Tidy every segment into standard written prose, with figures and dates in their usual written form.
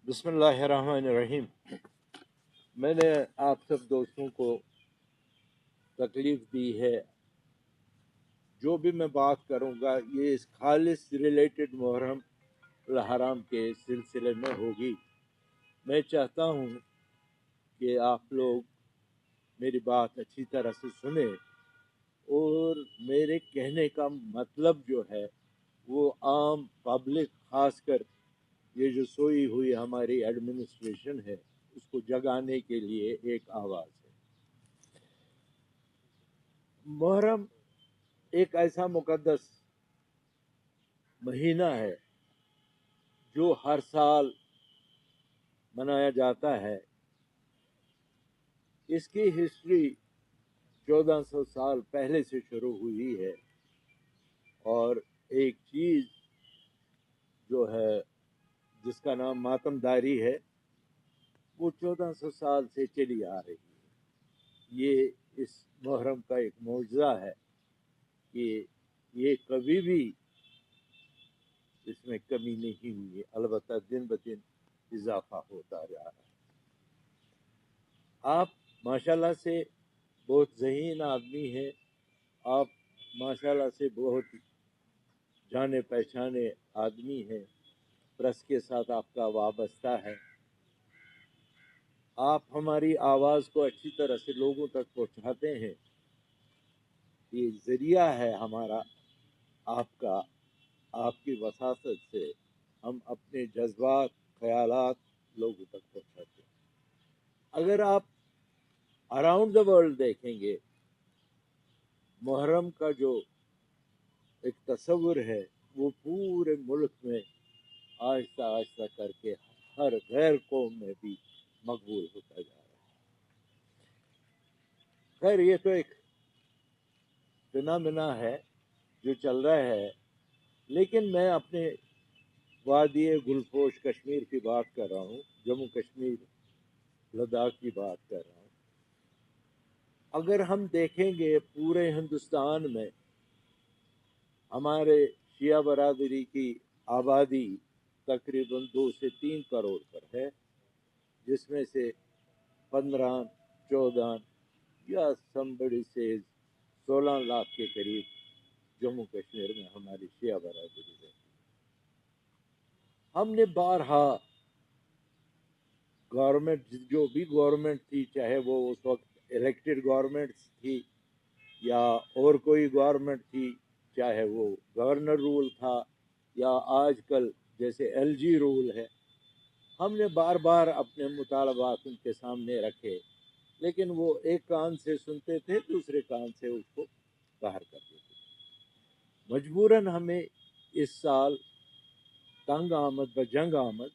बिस्मिल्लाहिर्रहमानिर्रहीम। मैंने आप सब दोस्तों को तकलीफ़ दी है। जो भी मैं बात करूँगा ये इस खालिस रिलेटेड मुहर्रम अल हराम के सिलसिले में होगी। मैं चाहता हूँ कि आप लोग मेरी बात अच्छी तरह से सुने और मेरे कहने का मतलब जो है वो आम पब्लिक, खासकर ये जो सोई हुई हमारी एडमिनिस्ट्रेशन है, उसको जगाने के लिए एक आवाज़ है। मुहर्रम एक ऐसा मुकद्दस महीना है जो हर साल मनाया जाता है। इसकी हिस्ट्री 1400 साल पहले से शुरू हुई है और एक चीज़ जो है जिसका नाम मातमदारी है वो 1400 साल से चली आ रही है। ये इस मुहर्रम का एक मौजज़ा है कि ये कभी भी इसमें कमी नहीं हुई है, अलबत्ता दिन ब दिन इजाफा होता जा रहा है। आप माशाल्लाह से बहुत ज़हीन आदमी हैं, आप माशाल्लाह से बहुत जाने पहचाने आदमी हैं, प्रेस के साथ आपका वाबस्ता है। आप हमारी आवाज़ को अच्छी तरह से लोगों तक पहुंचाते हैं। ये ज़रिया है हमारा, आपका, आपकी वसासत से हम अपने जज्बात, ख्यालात लोगों तक पहुंचाते हैं। अगर आप अराउंड द वर्ल्ड देखेंगे, मुहर्रम का जो एक तस्वुर है वो पूरे मुल्क में आहिस्ता आहिस्ता करके हर गैर कौम में भी मकबूल होता जा रहा है। खैर, ये तो एक फिनोमेना है जो चल रहा है, लेकिन मैं अपने वादी गुलपोश कश्मीर की बात कर रहा हूँ, जम्मू कश्मीर, लद्दाख की बात कर रहा हूँ। अगर हम देखेंगे पूरे हिंदुस्तान में हमारे शिया बरादरी की आबादी तकरीबन 2 से 3 करोड़ पर है, जिसमें से 15, 14 या समबड़ी से 16 लाख के करीब जम्मू कश्मीर में हमारी शिया बरादरी है। हमने बारहा गवर्नमेंट, जो भी गवर्नमेंट थी, चाहे वो उस वक्त इलेक्टेड गवर्नमेंट थी या और कोई गवर्नमेंट थी, चाहे वो गवर्नर रूल था या आजकल जैसे एलजी रूल है, हमने बार बार अपने मुतालबात उनके सामने रखे, लेकिन वो एक कान से सुनते थे, दूसरे कान से उसको बाहर कर देते थे। मजबूरन हमें इस साल तंग आमद बजंग आमद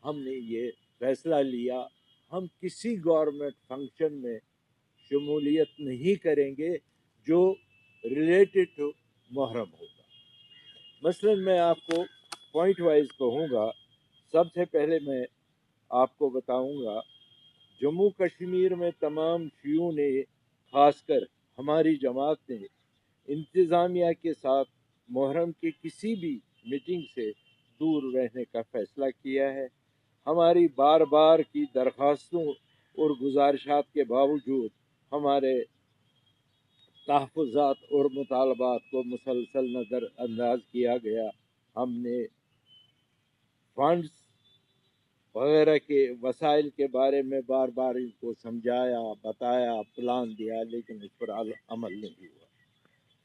हमने ये फैसला लिया, हम किसी गवर्नमेंट फंक्शन में शमूलियत नहीं करेंगे जो रिलेटेड टू मुहर्रम होगा। मसलन मैं आपको पॉइंट वाइज कहूँगा। सबसे पहले मैं आपको बताऊँगा, जम्मू कश्मीर में तमाम शियों ने, खासकर हमारी जमात ने, इंतज़ामिया के साथ मुहर्रम की किसी भी मीटिंग से दूर रहने का फैसला किया है। हमारी बार बार की दरख्वास्तों और गुजारिशात के बावजूद हमारे तहफ़्फ़ुज़ात और मुतालबात को मुसलसल नज़रअंदाज किया गया। हमने फंड्स वगैरह के वसाइल के बारे में बार बार इनको समझाया, बताया, प्लान दिया, लेकिन इस पर अमल नहीं हुआ।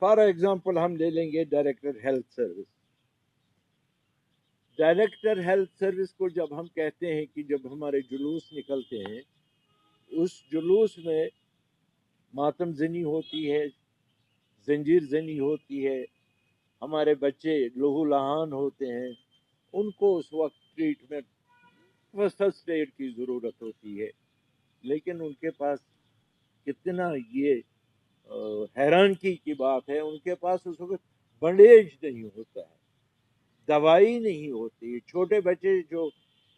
फॉर एग्जाम्पल हम ले लेंगे director health service. Director health service को जब हम कहते हैं कि जब हमारे जुलूस निकलते हैं, उस जुलूस में मातम जनी होती है, जंजीर जनी होती है, हमारे बच्चे लहू लहान होते हैं, उनको उस वक्त ट्रीटमेंट, फर्स्ट एड की ज़रूरत होती है, लेकिन उनके पास कितना ये हैरानगी की बात है, उनके पास उस वक्त बैंडेज नहीं होता है, दवाई नहीं होती। छोटे बच्चे जो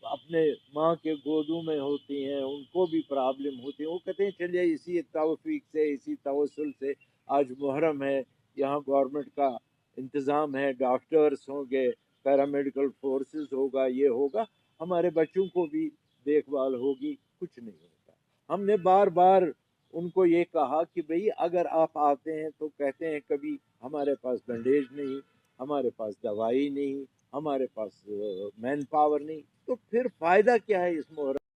अपने माँ के गोदों में होती हैं, उनको भी प्रॉब्लम होती है। वो कहते हैं चलिए इसी तौफीक से, इसी तवस्सुल से आज मुहर्रम है, यहाँ गवर्नमेंट का इंतज़ाम है, डॉक्टर्स होंगे, पैरामेडिकल फोर्सेस होगा, ये होगा, हमारे बच्चों को भी देखभाल होगी, कुछ नहीं होता। हमने बार बार उनको ये कहा कि भाई अगर आप आते हैं तो कहते हैं कभी हमारे पास बैंडेज नहीं, हमारे पास दवाई नहीं, हमारे पास मैन पावर नहीं, तो फिर फायदा क्या है इस मुहर्रम